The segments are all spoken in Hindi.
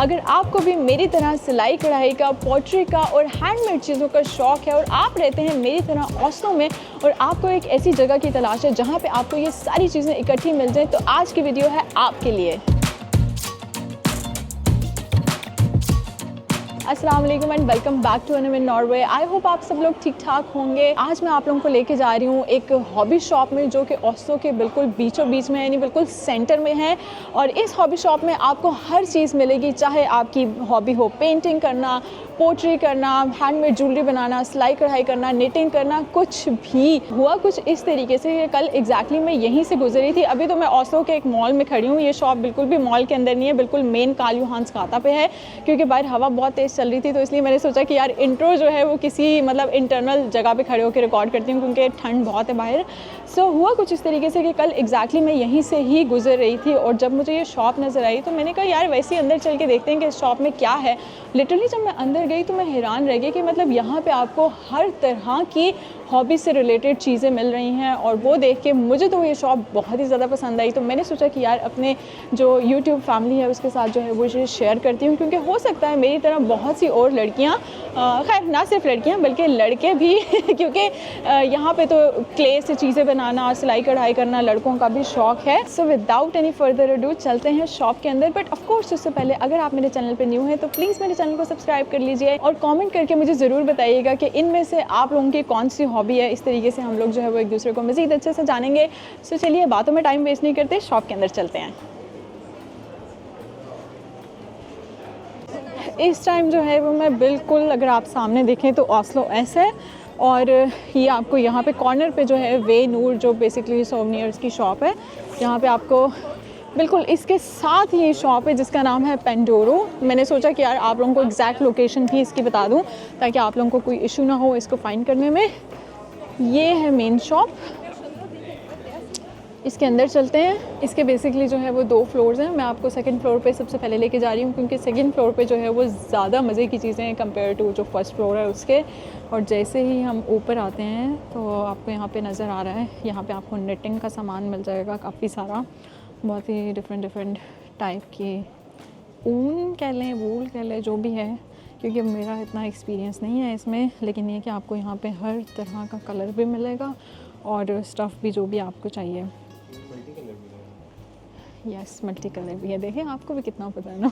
अगर आपको भी मेरी तरह सिलाई कढ़ाई का, पॉटरी का और हैंडमेड चीज़ों का शौक़ है और आप रहते हैं मेरी तरह ओस्लो में और आपको एक ऐसी जगह की तलाश है जहाँ पे आपको ये सारी चीज़ें इकट्ठी मिल जाएं, तो आज की वीडियो है आपके लिए। अस्सलाम वालेकुम and welcome back to animal Norway. I hope आप सब लोग ठीक ठाक होंगे। आज मैं आप लोगों को लेके जा रही हूँ एक हॉबी शॉप में जो कि ओस्लो के बिल्कुल बीचों बीच में यानी बिल्कुल सेंटर में है। और इस हॉबी शॉप में आपको हर चीज़ मिलेगी, चाहे आपकी हॉबी हो पेंटिंग करना, पोट्री करना, हैंडमेड ज्वेलरी बनाना, सिलाई कढ़ाई करना, निटिंग करना, कुछ भी। हुआ कुछ इस तरीके से कल एग्जैक्टली मैं यहीं से गुजरी थी। अभी तो मैं ओस्लो के एक मॉल में खड़ी हूँ। ये शॉप बिल्कुल भी मॉल के अंदर नहीं है, बिल्कुल मेन कार्ल जोहान्स गाता पे है, क्योंकि बाहर हवा बहुत तेज़ चल रही थी तो इसलिए मैंने सोचा कि यार इंट्रो जो है वो किसी मतलब इंटरनल जगह पे खड़े होकर रिकॉर्ड करती हूँ क्योंकि ठंड बहुत है बाहर। सो हुआ कुछ इस तरीके से कि कल एग्जैक्टली मैं यहीं से ही गुजर रही थी और जब मुझे ये शॉप नज़र आई तो मैंने कहा यार वैसे ही अंदर चल के देखते हैं कि इस शॉप में क्या है। लिटरली जब मैं अंदर गई तो मैं हैरान रह गई कि मतलब यहाँ पे आपको हर तरह की हॉबी से रिलेटेड चीज़ें मिल रही हैं और वो देख के मुझे तो ये शॉप बहुत ही ज़्यादा पसंद आई। तो मैंने सोचा कि यार अपने जो YouTube फैमिली है उसके साथ जो है वो ये शेयर करती हूँ, क्योंकि हो सकता है मेरी तरह बहुत सी और लड़कियाँ, खैर ना सिर्फ लड़कियाँ बल्कि लड़के भी क्योंकि यहाँ पे तो क्ले से चीज़ें बनाना, सिलाई कढ़ाई करना लड़कों का भी शौक़ है। So without any further ado चलते हैं शॉप के अंदर। बट ऑफकोर्स उससे पहले अगर आप मेरे चैनल पर न्यू हैं तो प्लीज़ मेरे चैनल को सब्सक्राइब कर लीजिए और कॉमेंट करके मुझे ज़रूर बताइएगा कि इनमें से आप लोगों की कौन सी हॉबी है। इस तरीके से हम लोग जो है वो एक दूसरे को मज़ीद अच्छे से जानेंगे। सो चलिए बातों में टाइम वेस्ट नहीं करते, शॉप के अंदर चलते हैं। इस टाइम जो है वो मैं बिल्कुल, अगर आप सामने देखें तो ओस्लो एस है और ये आपको यहाँ पे कॉर्नर पे जो है वे नूर जो बेसिकली सोवनियर्स की शॉप है, यहाँ पे आपको बिल्कुल इसके साथ ये शॉप है जिसका नाम है पेंडोरो। मैंने सोचा कि यार आप लोगों को एग्जैक्ट लोकेशन भी इसकी बता दूं ताकि आप लोगों को कोई इशू ना हो इसको फाइंड करने में। ये है मेन शॉप, इसके अंदर चलते हैं। इसके बेसिकली जो है वो 2 फ्लोर्स हैं। मैं आपको सेकंड फ्लोर पे सबसे पहले लेके जा रही हूँ क्योंकि सेकंड फ्लोर पे जो है वो ज़्यादा मज़े की चीज़ें हैं कंपेयर टू जो फर्स्ट फ्लोर है उसके। और जैसे ही हम ऊपर आते हैं तो आपको यहाँ पे नज़र आ रहा है, यहाँ पे आपको निटिंग का सामान मिल जाएगा काफ़ी सारा, बहुत ही डिफरेंट टाइप की ऊन कह लें, वूल कह लें, जो भी है, क्योंकि मेरा इतना एक्सपीरियंस नहीं है इसमें। लेकिन ये कि आपको यहाँ पे हर तरह का कलर भी मिलेगा और स्टफ़ भी जो भी आपको चाहिए। यस, मल्टी कलर भी है। देखें आपको भी कितना पता है ना।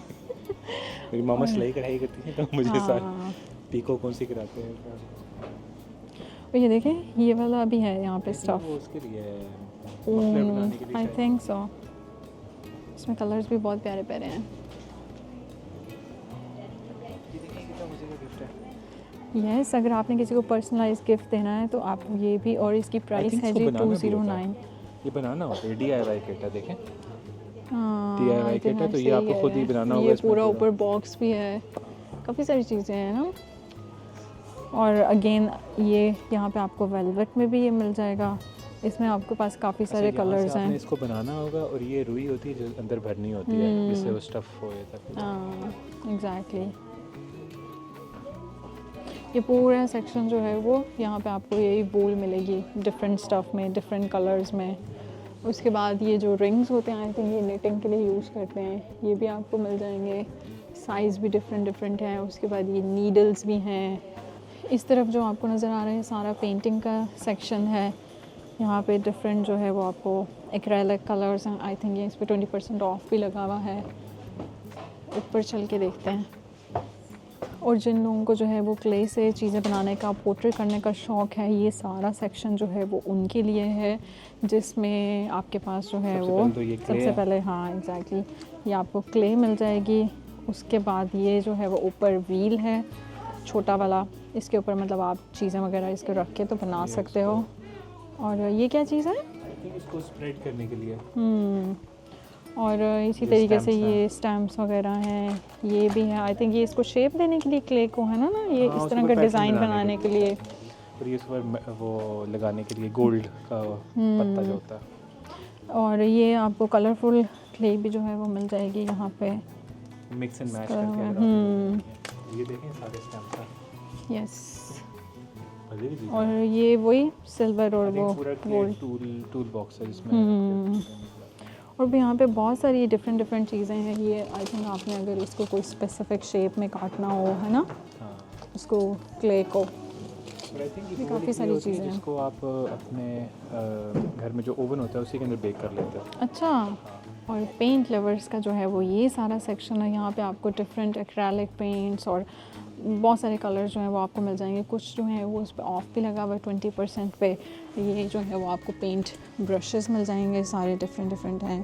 मेरी मामा सिलाई कढ़ाई करती है तो मुझे सारी पीको कौन सी कराते हैं। और ये देखें ये वाला भी है यहाँ पे स्टफ़, उसके लिए आई थिंक सो। इसमें कलर्स भी बहुत प्यारे प्यारे हैं। यस, अगर आपने किसी को पर्सनलाइज गिफ्ट देना है तो आप ये भी, और इसकी प्राइस है जी 209। ये बनाना होता है, DIY किट है, देखें DIY किट है तो ये आपको खुद ही बनाना होगा। ये पूरा ऊपर बॉक्स भी है, काफ़ी सारी चीज़ें हैं ना। और अगेन ये यहाँ पे आपको वेलवेट में भी ये मिल जाएगा। इसमें आपके पास काफ़ी सारे कलर्स हैं। इसको बनाना होगा और ये रुई होती है जो अंदर भरनी होती है जिससे वो स्टफ़ हो जाता है। एग्जैक्टली। ये पूरा सेक्शन जो है वो यहाँ पे आपको यही वूल मिलेगी डिफरेंट स्टफ़ में, डिफरेंट कलर्स में। उसके बाद ये जो रिंग्स होते हैं आई थिंक ये निटिंग के लिए यूज़ करते हैं, ये भी आपको मिल जाएंगे। साइज़ भी डिफरेंट है। उसके बाद ये नीडल्स भी हैं। इस तरफ जो आपको नज़र आ रहा है सारा पेंटिंग का सेक्शन है। यहाँ पे डिफरेंट जो है वो आपको एक्रेलिक कलर्स हैं। आई थिंक ये इस पर 20% ऑफ भी लगा हुआ है। ऊपर चल के देखते हैं। और जिन लोगों को जो है वो क्ले से चीज़ें बनाने का, पोर्ट्रेट करने का शौक़ है, ये सारा सेक्शन जो है वो उनके लिए है, जिसमें आपके पास जो है वो सबसे पहले हाँ एग्जैक्टली ये आपको क्ले मिल जाएगी। उसके बाद ये जो है वो ऊपर व्हील है छोटा वाला, इसके ऊपर मतलब आप चीज़ें वगैरह इसको रख के तो बना सकते हो। और ये क्या चीज़ है? इसको स्प्रेड करने के लिए। और इसी तरीके से ये स्टैम्प्स वगैरह हैं, ये भी है। आई थिंक ये इसको शेप देने के लिए क्ले को है ना ये इस तरह का डिज़ाइन बनाने के लिए। और ये ऊपर वो लगाने के लिए गोल्ड का पत्ता जो होता है। और ये आपको कलरफुल क्ले भी जो है वो मिल जाएगी यहाँ पे, मिक्स एंड मैच करके। ये देखें सारे स्टैम्प्स हैं। यस। और ये वही सिल्वर और वो गोल्ड टूल बॉक्स है जिसमें। और भी यहाँ पे बहुत सारी डिफरेंट चीज़ें हैं। ये आई थिंक आपने अगर इसको कोई स्पेसिफिक शेप में काटना हो, है ना, हाँ। उसको क्ले को, But I think ये काफ़ी सारी चीज़ें हैं जिसको आप अपने घर में जो ओवन होता है उसी के अंदर बेक कर लेते हैं। अच्छा। और पेंट लवर्स का जो है वो ये सारा सेक्शन है। यहाँ पे आपको डिफरेंट एक्रेलिक पेंट्स और बहुत सारे कलर्स जो हैं वो आपको मिल जाएंगे। कुछ जो है वो उस पर ऑफ भी लगा हुआ है 20% पे। ये जो है वो आपको पेंट ब्रशेस मिल जाएंगे, सारे डिफरेंट हैं।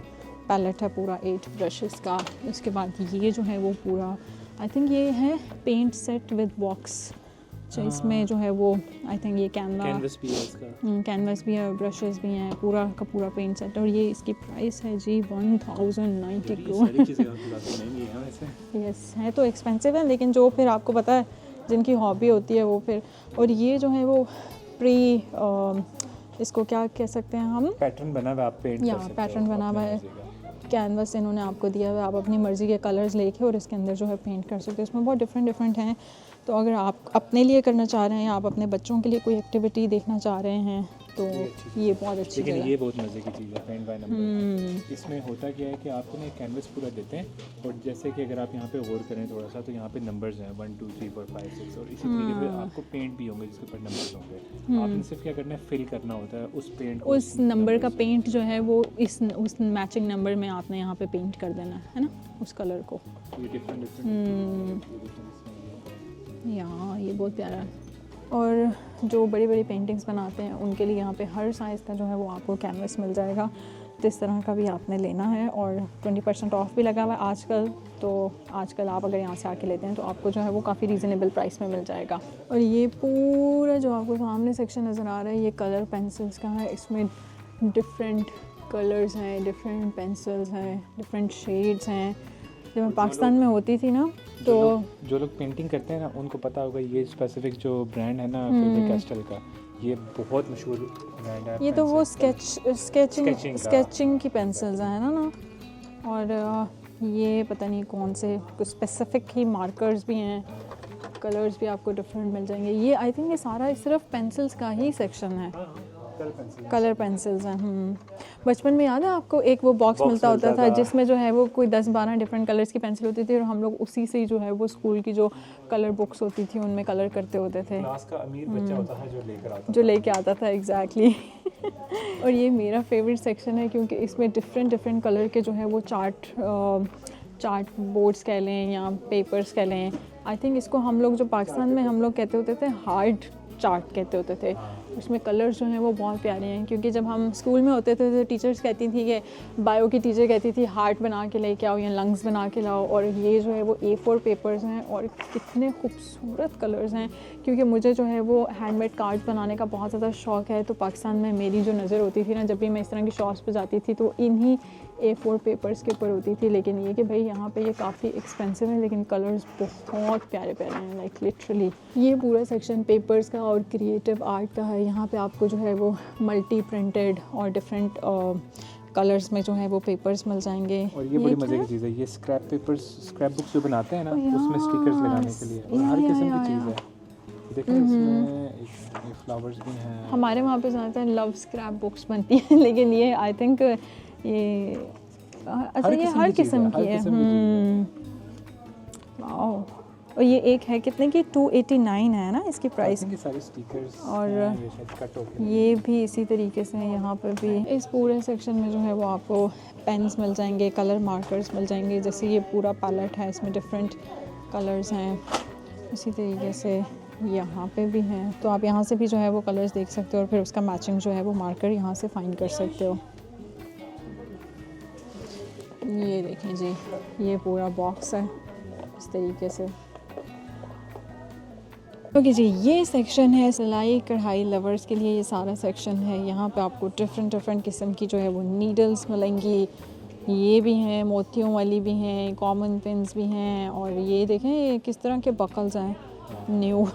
पैलेट है पूरा 8 ब्रशेस का। उसके बाद ये जो है वो पूरा आई थिंक ये है पेंट सेट विद बॉक्स। अच्छा, इसमें जो है वो आई थिंक ये कैनवस भी है इसका। कैनवस भी है, ब्रशेस भी हैं, पूरा का पूरा पेंट सेट। और ये इसकी प्राइस है जी 1090 सारी चीज़ें महंगी हैं वैसे। यस, है तो एक्सपेंसिव है, लेकिन जो फिर आपको पता है जिनकी हॉबी होती है वो फिर। और ये जो है वो प्री इसको क्या कह सकते हैं हम, पैटर्न बना हुआ, आप पेंट या पैटर्न बना हुआ है, कैनवस इन्होंने आपको दिया हुआ है। आप अपनी मर्ज़ी के कलर्स लेके और इसके अंदर जो है पेंट कर सकते हो। इसमें बहुत डिफरेंट हैं। तो अगर आप अपने लिए करना चाह रहे हैं या आप अपने बच्चों के लिए कोई एक्टिविटी देखना चाह रहे हैं तो ये बहुत अच्छी लेकिन जगह ये बहुत मज़े की चीज़ है पेंट बाय नंबर। इसमें होता क्या है कि आपको ना एक कैनवस पूरा देते हैं और जैसे कि अगर आप यहाँ पे गौर करें थोड़ा सा तो यहाँ पे नंबर्स हैं 1 2 3 4 5 6 और इसी तरीके से आपको पेंट भी होंगे जिसके ऊपर नंबर्स होंगे। आपने सिर्फ क्या करना है, फिल करना होता है उस पेंट को, उस नंबर का पेंट जो है वो उस मैचिंग नंबर में आपने यहाँ पे पेंट कर देना है ना, उस कलर को। ये डिफरेंट यहाँ ये बहुत प्यारा है। और जो बड़ी बड़ी पेंटिंग्स बनाते हैं उनके लिए यहाँ पे हर साइज़ का जो है वो आपको कैनवस मिल जाएगा। तो इस तरह का भी आपने लेना है और 20% ऑफ भी लगा हुआ है आजकल। तो आजकल आप अगर यहाँ से आके लेते हैं तो आपको जो है वो काफ़ी रीज़नेबल प्राइस में मिल जाएगा। और ये पूरा जो आपको सामने सेक्शन नज़र आ रहा है ये कलर पेंसिल्स का है। इसमें डिफरेंट कलर्स हैं, डिफरेंट पेंसिल्स हैं, डिफरेंट शेड्स हैं। जब मैं पाकिस्तान में होती थी ना तो जो लोग पेंटिंग करते हैं ना उनको पता होगा ये स्पेसिफिक जो ब्रांड है ना फेबर कैस्टल का, ये बहुत मशहूर ब्रांड है। ये तो वो स्केचिंग की पेंसिल्स हैं ना। और ये पता नहीं कौन से कुछ स्पेसिफिक ही मार्कर्स भी हैं, कलर्स भी आपको डिफरेंट मिल जाएंगे। ये आई थिंक ये सारा सिर्फ पेंसिल्स का ही सेक्शन है, कलर पेंसिल्स हैं। बचपन में याद है आपको एक वो बॉक्स मिलता होता था जिसमें जो है वो कोई 10-12 डिफरेंट कलर्स की पेंसिल होती थी और हम लोग उसी से जो है वो स्कूल की जो कलर बुक्स होती थी उनमें कलर करते होते थे। क्लास का अमीर बच्चा होता था जो लेके आता था एग्जैक्टली। और ये मेरा फेवरेट सेक्शन है क्योंकि इसमें डिफरेंट कलर के जो है वो चार्ट बोर्ड्स कह लें या पेपर्स कह लें। आई थिंक इसको हम लोग जो पाकिस्तान में हम लोग कहते होते थे हार्ड चार्ट कहते होते थे। उसमें कलर्स जो हैं वो बहुत प्यारे हैं क्योंकि जब हम स्कूल में होते थे तो टीचर्स कहती थी कि बायो की टीचर कहती थी हार्ट बना के लेके आओ या लंग्स बना के लाओ। और ये जो है वो A4 पेपर्स हैं और कितने खूबसूरत कलर्स हैं क्योंकि मुझे जो है वो हैंडमेड कार्ड्स बनाने का बहुत ज़्यादा शौक़ है। तो पाकिस्तान में मेरी जो नज़र होती थी ना जब भी मैं इस तरह की शॉप्स पर जाती थी तो इन्हीं A4 पेपर्स के ऊपर होती थी। लेकिन ये कि भाई यहाँ पे ये काफ़ी एक्सपेंसिव है लेकिन कलर्स बहुत प्यारे प्यारे हैं, लाइक लिटरली। ये पूरा सेक्शन पेपर्स का और क्रिएटिव आर्ट का है। यहाँ पे आपको जो है वो मल्टी प्रिंटेड और डिफरेंट कलर्स में जो है वो पेपर्स मिल जाएंगे। और ये बड़ी मज़े की चीज़ है, ये स्क्रैप पेपर्स, स्क्रैप बुक्स जो बनाते हैं ना उसमें स्टिकर्स लगाने के लिए हर किस्म की चीज़ है। देखिए इसमें ये फ्लावर्स भी हैं। हमारे वहाँ पे ज़्यादातर लव स्क्रैप बुक्स बनती हैं लेकिन ये आई थिंक ये अच्छा ये हर किस्म की है। वाओ। और ये एक है कितने की 289 है ना इसकी प्राइस। सारे स्टिकर्स और ये भी इसी तरीके से यहाँ पर भी इस पूरे सेक्शन में जो है वो आपको पेन्स मिल जाएंगे, कलर मार्कर्स मिल जाएंगे। जैसे ये पूरा पैलेट है इसमें डिफरेंट कलर्स हैं, इसी तरीके से यहाँ पे भी हैं। तो आप यहाँ से भी जो है वो कलर्स देख सकते हो और फिर उसका मैचिंग जो है वो मार्कर यहाँ से फाइंड कर सकते हो। ये देखें जी ये पूरा बॉक्स है इस तरीके से। ओके जी, ये सेक्शन है सिलाई कढ़ाई लवर्स के लिए। ये सारा सेक्शन है। यहाँ पे आपको डिफरेंट किस्म की जो है वो नीडल्स मिलेंगी। ये भी हैं, मोतियों वाली भी हैं, कॉमन पिन्स भी हैं। और ये देखें ये किस तरह के बकल्स हैं न्यू।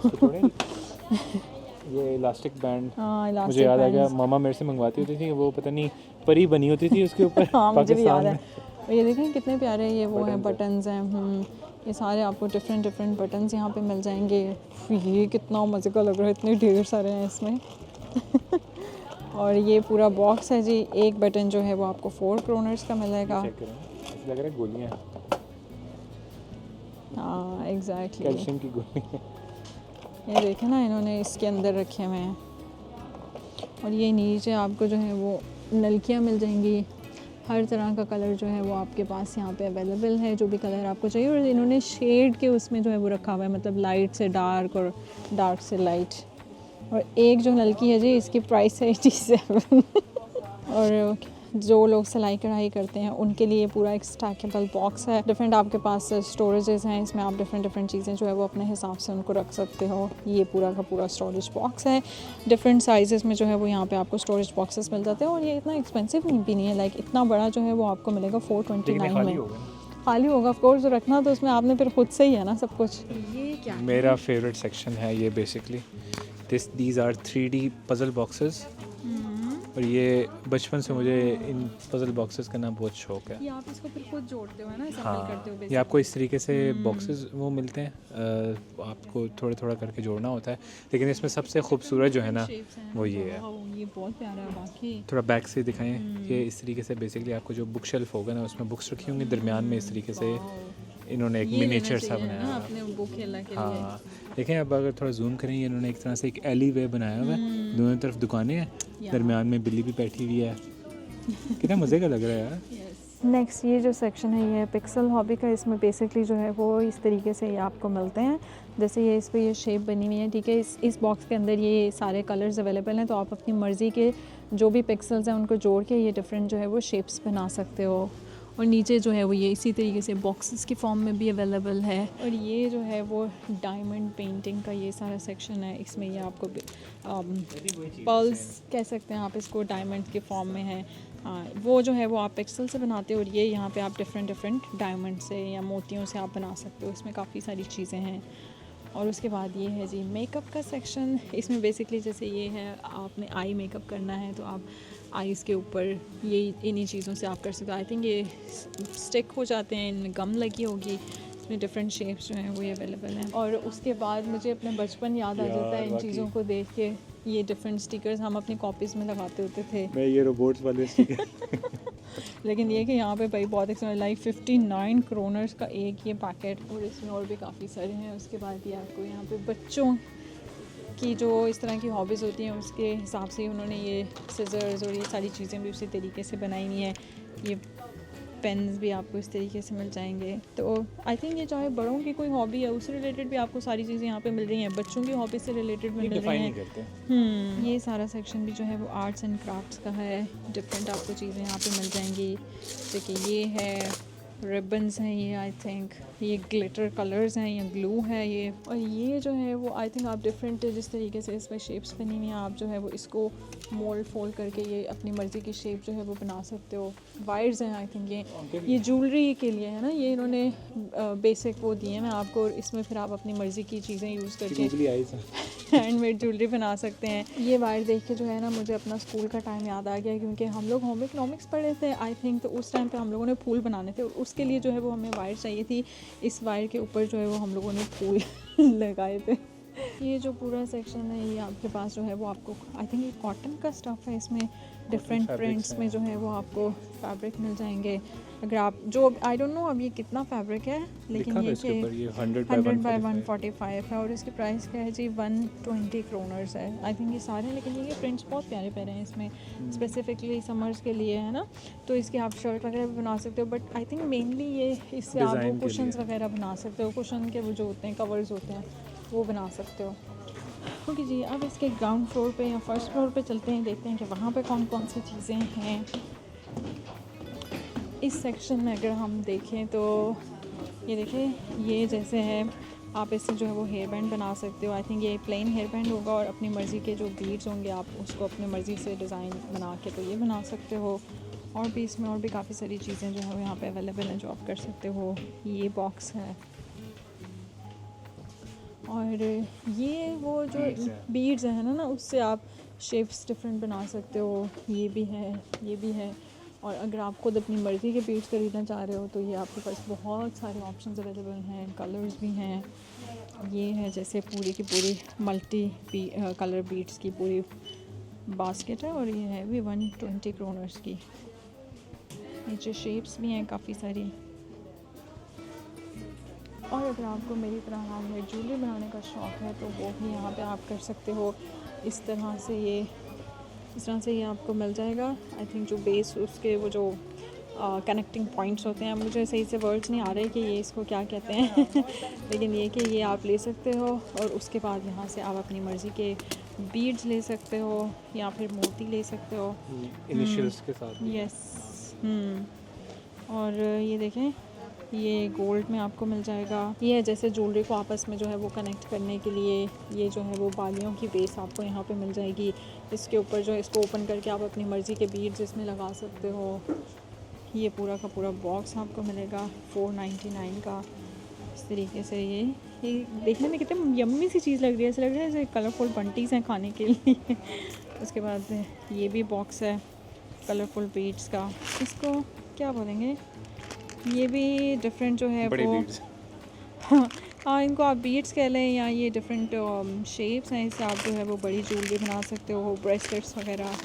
ये इलास्टिक बैंड इलास्टिक मुझे याद आ गया, मामा मेरे से मंगवाती होती थी, वो पता नहीं परी बनी होती थी उसके ऊपर। हाँ मुझे भी याद है। और ये देखें कितने प्यारे ये वो हैं बटन्स हैं। ये सारे आपको डिफरेंट बटन्स यहाँ पे मिल जाएंगे। ये कितना मज़े का लग रहा है, इतने ढेर सारे हैं इसमें। और ये पूरा बॉक्स है जी। एक बटन जो है वो आपको 4 क्रोनर्स का मिलेगा। चेक करें, ऐसा लग रहा है गोलियाँ, हाँ एग्जैक्टली, कैल्शियम की गोलियाँ। ये देखें ना इन्होंने इसके अंदर रखे हुए हैं। और ये नीचे आपको जो है वो नलकियाँ मिल जाएंगी। हर तरह का कलर जो है वो आपके पास यहाँ पे अवेलेबल है, जो भी कलर आपको चाहिए। और इन्होंने शेड के उसमें जो है वो रखा हुआ है, मतलब लाइट से डार्क और डार्क से लाइट। और एक जो नलकी है जी, इसकी प्राइस है 87। और जो लोग सिलाई कढ़ाई करते हैं उनके लिए पूरा एक स्टैकेबल बॉक्स है। डिफरेंट आपके पास स्टोरेजेस हैं, इसमें आप डिफरेंट चीज़ें जो है वो अपने हिसाब से उनको रख सकते हो। ये पूरा का पूरा स्टोरेज बॉक्स है। डिफरेंट साइजेस में जो है वो यहाँ पे आपको स्टोरेज बॉक्सेस मिल जाते हैं। और ये इतना एक्सपेंसिव भी नहीं है, लाइक इतना बड़ा जो है वो आपको मिलेगा 429 में। खाली होगा ऑफ कोर्स, रखना तो उसमें आपने फिर खुद से ही है ना सब कुछ। ये क्या है? मेरा फेवरेट सेक्शन है ये basically. These are 3D puzzle boxes. और ये बचपन से मुझे इन पजल बॉक्सेस करना बहुत शौक है। ये आप इसको फिर खुद जोड़ते हो है ना, असेंबल हाँ, करते हो ये आपको इस तरीके से बॉक्सेस वो मिलते हैं, आपको थोड़ा थोड़ा करके जोड़ना होता है। लेकिन इसमें सबसे खूबसूरत जो है ना वो ये है। ये बहुत प्यारा है बाकी। थोड़ा बैक से दिखाएं। ये इस तरीके से बेसिकली आपको जो बुक शेल्फ होगा ना उसमें बुक्स रखी होंगी, दरमियान में इस तरीके से इन्होंने एक मिनिएचर सा बनाया हुआ है। अपने बुक खेलने के लिए। हाँ देखें, अब अगर थोड़ा जूम करें, इन्होंने एक तरह से एक एली वे बनाया हुआ है। दोनों तरफ दुकानें हैं, दरमियान में बिल्ली भी बैठी हुई है। कितना मज़े का लग रहा है यार। नेक्स्ट ये जो सेक्शन है ये पिक्सल हॉबी का। इसमें बेसिकली जो है वो इस तरीके से ये आपको मिलते हैं। जैसे ये इस पर ये शेप बनी हुई है, ठीक है। इस बॉक्स के अंदर ये सारे कलर्स अवेलेबल हैं, तो आप अपनी मर्ज़ी के जो भी पिक्सल्स हैं उनको जोड़ के ये डिफरेंट जो है वो शेप्स बना सकते हो। और नीचे जो है वो ये इसी तरीके से बॉक्सेस की फॉर्म में भी अवेलेबल है। और ये जो है वो डायमंड पेंटिंग का ये सारा सेक्शन है। इसमें ये आपको पर्ल्स कह सकते हैं आप इसको, डायमंड के फॉर्म में है। वो जो है वो आप पिक्सल से बनाते हो। और ये यहाँ पे आप डिफरेंट डायमंड से या मोतियों से आप बना सकते हो। इसमें काफ़ी सारी चीज़ें हैं। और उसके बाद ये है जी मेकअप का सेक्शन। इसमें बेसिकली जैसे ये है, आपने आई मेकअप करना है तो आप आईज़ के ऊपर ये इन्हीं चीज़ों से आप कर सकते हो। आई थिंक ये स्टिक हो जाते हैं, इनमें गम लगी होगी। इसमें डिफरेंट शेप्स जो हैं वो अवेलेबल हैं। और उसके बाद मुझे अपना बचपन याद आ जाता है इन चीज़ों को देख के। ये डिफरेंट स्टिकर्स हम अपनी कॉपीज़ में लगाते होते थे। मैं ये रोबोट्स वाले स्टिकर लेकिन ये कि यहाँ पे भाई बहुत एक्सपेंसिव, लाइक 59 क्रोनर्स का एक ये पैकेट। और इसमें और भी काफ़ी सारे हैं। उसके बाद ये आपको यहाँ पे बच्चों की जो इस तरह की हॉबीज़ होती हैं उसके हिसाब से उन्होंने ये सिजर्स और ये सारी चीज़ें भी उसी तरीके से बनाई हुई हैं। ये पेन्स भी आपको इस तरीके से मिल जाएंगे। तो आई थिंक ये चाहे बड़ों की कोई हॉबी है उससे रिलेटेड भी आपको सारी चीज़ें यहाँ पे मिल रही हैं, बच्चों की हॉबी से रिलेटेड भी मिल रही हैं। ये सारा सेक्शन भी जो है वो आर्ट्स एंड क्राफ्ट्स का है। डिफरेंट आपको चीज़ें यहाँ पे मिल जाएंगी। जैसे कि ये है रिबन्स हैं, ये आई थिंक ये ग्लिटर कलर्स हैं, ये ग्लू है ये। और ये जो है वो आई थिंक आप डिफरेंट जिस तरीके से इसमें शेप्स बनी हुई हैं, आप जो है वो इसको मोल्ड फोल्ड करके ये अपनी मर्ज़ी की शेप जो है वो बना सकते हो। वायर्स हैं आई थिंक ये ज्वेलरी के लिए है ना, ये इन्होंने बेसिक वो दिए हैं मैं आपको। और इसमें फिर आप अपनी मर्ज़ी की चीज़ें यूज़ करके हैंडमेड ज्वेलरी बना सकते हैं। ये वायर देख के जो है ना मुझे अपना स्कूल का टाइम याद आ गया, क्योंकि हम लोग होम इकोनॉमिक्स पढ़े थे आई थिंक। तो उस टाइम पे हम लोगों ने फूल बनाने थे, उसके लिए जो है वो हमें वायर चाहिए थी। इस वायर के ऊपर जो है वो हम लोगों ने फूल लगाए थे। ये जो पूरा सेक्शन है ये आपके पास जो है वो आपको आई थिंक ये कॉटन का स्टफ़ है। इसमें डिफरेंट प्रिंट्स में जो है वो आपको फैब्रिक मिल जाएंगे। अगर आप जो आई डोंट नो अब ये कितना फैब्रिक है, लेकिन ये कि 100 बाय 145 है। और इसकी प्राइस क्या है जी 120 क्रोनर्स है आई थिंक ये सारे। लेकिन ये प्रिंट्स बहुत प्यारे प्यारे हैं इसमें, स्पेसिफिकली समर्स के लिए है ना। तो इसकी आप शर्ट वगैरह भी बना सकते हो। बट आई थिंक मेनली ये इससे आप वो कुशन्स वगैरह बना सकते हो। कुशन के वो जो होते हैं कवर्स होते हैं वो बना सकते हो। ओके जी, अब इसके ग्राउंड फ्लोर पे या फर्स्ट फ्लोर पे चलते हैं, देखते हैं कि वहाँ पे कौन कौन सी चीज़ें हैं। इस सेक्शन में अगर हम देखें तो ये देखें, ये जैसे है आप इससे जो है वो हेयर बैंड बना सकते हो। आई थिंक ये प्लेन हेयर बैंड होगा और अपनी मर्ज़ी के जो बीड्स होंगे आप उसको अपनी मर्ज़ी से डिज़ाइन बना के तो ये बना सकते हो। और भी इसमें और भी काफ़ी सारी चीज़ें जो है यहाँ पे अवेलेबल हैं जो आप कर सकते हो। ये बॉक्स है और ये वो जो बीड्स हैं ना उससे आप शेप्स डिफरेंट बना सकते हो। ये भी है, ये भी है। और अगर आप खुद अपनी मर्ज़ी के बीड्स खरीदना चाह रहे हो तो ये आपके पास बहुत सारे ऑप्शंस अवेलेबल हैं, कलर्स भी हैं। ये है जैसे पूरी की पूरी मल्टी कलर बीड्स की पूरी बास्केट है और ये है भी 120 क्रोनर्स की। नीचे शेप्स भी हैं काफ़ी सारी। और अगर आपको मेरी तरह हैंडमेड ज्वेलरी बनाने का शौक़ है तो वो भी यहाँ पे आप कर सकते हो। इस तरह से ये आपको मिल जाएगा। आई थिंक जो बेस उसके वो जो कनेक्टिंग पॉइंट्स होते हैं, मुझे सही से वर्ड्स नहीं आ रहे कि ये इसको क्या कहते हैं लेकिन ये कि ये आप ले सकते हो और उसके बाद यहाँ से आप अपनी मर्ज़ी के बीड्स ले सकते हो या फिर मोती ले सकते हो इनिशियल्स के साथ। यस। और ये देखें, ये गोल्ड में आपको मिल जाएगा। ये है जैसे ज्वेलरी को आपस में जो है वो कनेक्ट करने के लिए ये जो है वो बालियों की बेस आपको यहाँ पे मिल जाएगी। इसके ऊपर जो है इसको ओपन करके आप अपनी मर्ज़ी के बीड्स इसमें लगा सकते हो। ये पूरा का पूरा बॉक्स आपको मिलेगा 499 का। इस तरीके से ये देखने में कितनी यम्मी सी चीज़ लग रही है। ऐसा लग रहा है जैसे कलरफुल बंटीज़ हैं खाने के लिए उसके बाद ये भी बॉक्स है कलरफुल बीड्स का। इसको क्या बोलेंगे, ये भी डिफरेंट जो है वो हाँ इनको आप बीड्स कह लें या ये डिफरेंट शेप्स हैं। इससे आप जो है वो बड़ी ज्वेलरी बना सकते हो, ब्रेसलेट्स वगैरह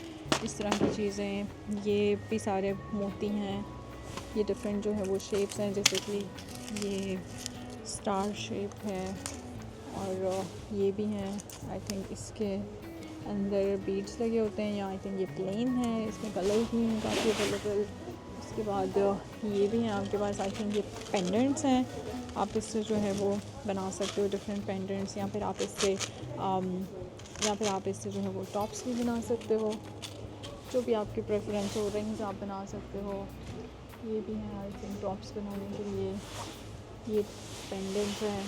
इस तरह की चीज़ें। ये भी सारे मोती हैं। ये डिफरेंट जो है वो शेप्स हैं, जैसे कि ये स्टार शेप है और ये भी हैं। आई थिंक इसके अंदर बीड्स लगे होते हैं या आई थिंक ये प्लेन है। इसमें कलर्स भी हैं काफ़ी अवेलेबल। उसके बाद ये भी हैं आपके पास। आई थिंक ये पेंडेंट्स हैं, आप इससे जो है वो बना सकते हो डिफरेंट पेंडेंट्स या फिर आप इससे जो है वो टॉप्स भी बना सकते हो, जो भी आपकी प्रेफरेंस हो। रिंग्स आप बना सकते हो। ये भी हैं आई थिंक टॉप्स बनाने के लिए। ये पेंडेंट्स हैं।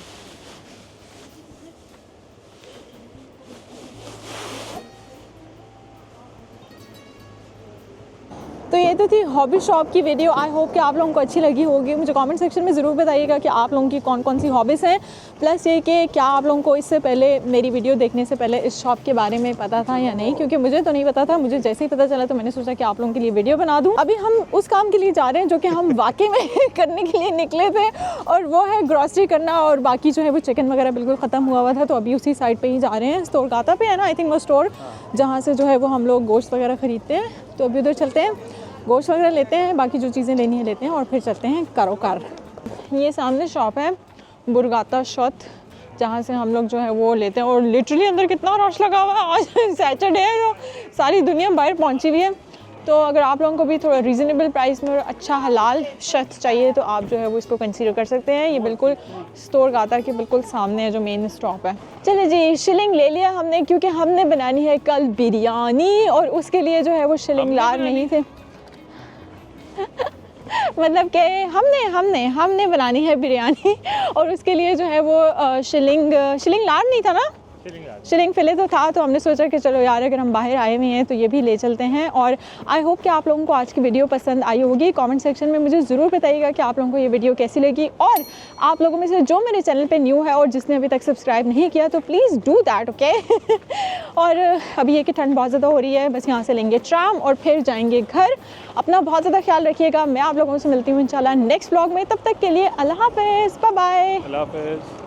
तो ये तो थी हॉबी शॉप की वीडियो। आई होप कि आप लोगों को अच्छी लगी होगी। मुझे कमेंट सेक्शन में ज़रूर बताइएगा कि आप लोगों की कौन कौन सी हॉबीज़ हैं। प्लस ये कि क्या आप लोगों को इससे पहले मेरी वीडियो देखने से पहले इस शॉप के बारे में पता था या नहीं, क्योंकि मुझे तो नहीं पता था। मुझे जैसे ही पता चला तो मैंने सोचा कि आप लोगों के लिए वीडियो बना दूँ। अभी हम उस काम के लिए जा रहे हैं जो कि हम वाकई में करने के लिए निकले थे, और वो है ग्रॉसरी करना। और बाकी जो है वो चिकन वगैरह बिल्कुल ख़त्म हुआ था, तो अभी उसी साइड पर ही जा रहे हैं। स्टोर काता पे है ना आई थिंक वो स्टोर, जहाँ से जो है वो हम लोग गोश्त वगैरह ख़रीदते हैं। तो अभी उधर चलते हैं, गोश्त वगैरह लेते हैं, बाकी जो चीज़ें लेनी है लेते हैं और फिर चलते हैं कारोकार। ये सामने शॉप है बुरगाता शॉट, जहाँ से हम लोग जो है वो लेते हैं। और लिटरली अंदर कितना रश लगा हुआ है। आज सैटरडे है, तो सारी दुनिया बाहर पहुँची हुई है। तो अगर आप लोगों को भी थोड़ा रीज़नेबल प्राइस में और अच्छा हलाल शत चाहिए तो आप जो है वो इसको कंसीडर कर सकते हैं। ये बिल्कुल स्टोर गाता के बिल्कुल सामने है जो मेन स्टॉप है। चलिए जी, शिलिंग ले लिया हमने, क्योंकि हमने बनानी है कल बिरयानी, और उसके लिए जो है वो शिलिंग लार नहीं थे मतलब कि हमने बनानी है बिरयानी, और उसके लिए जो है वो शिलिंग लार नहीं था ना, शिलिंग फिले तो था। तो हमने सोचा कि चलो यार अगर हम बाहर आए हुए हैं तो ये भी ले चलते हैं। और आई होप कि आप लोगों को आज की वीडियो पसंद आई होगी। कमेंट सेक्शन में मुझे ज़रूर बताइएगा कि आप लोगों को ये वीडियो कैसी लगी। और आप लोगों में से जो मेरे चैनल पे न्यू है और जिसने अभी तक सब्सक्राइब नहीं किया तो प्लीज़ डू दैट, ओके। और अभी ये कि ठंड बहुत ज़्यादा हो रही है, बस यहाँ से लेंगे ट्राम और फिर जाएंगे घर। अपना बहुत ज़्यादा ख्याल रखिएगा। मैं आप लोगों से मिलती हूँ इंशाल्लाह नेक्स्ट व्लॉग में। तब तक के लिए अल्लाह हाफ़िज़, बाय बाय। अल्लाह हाफ़िज़।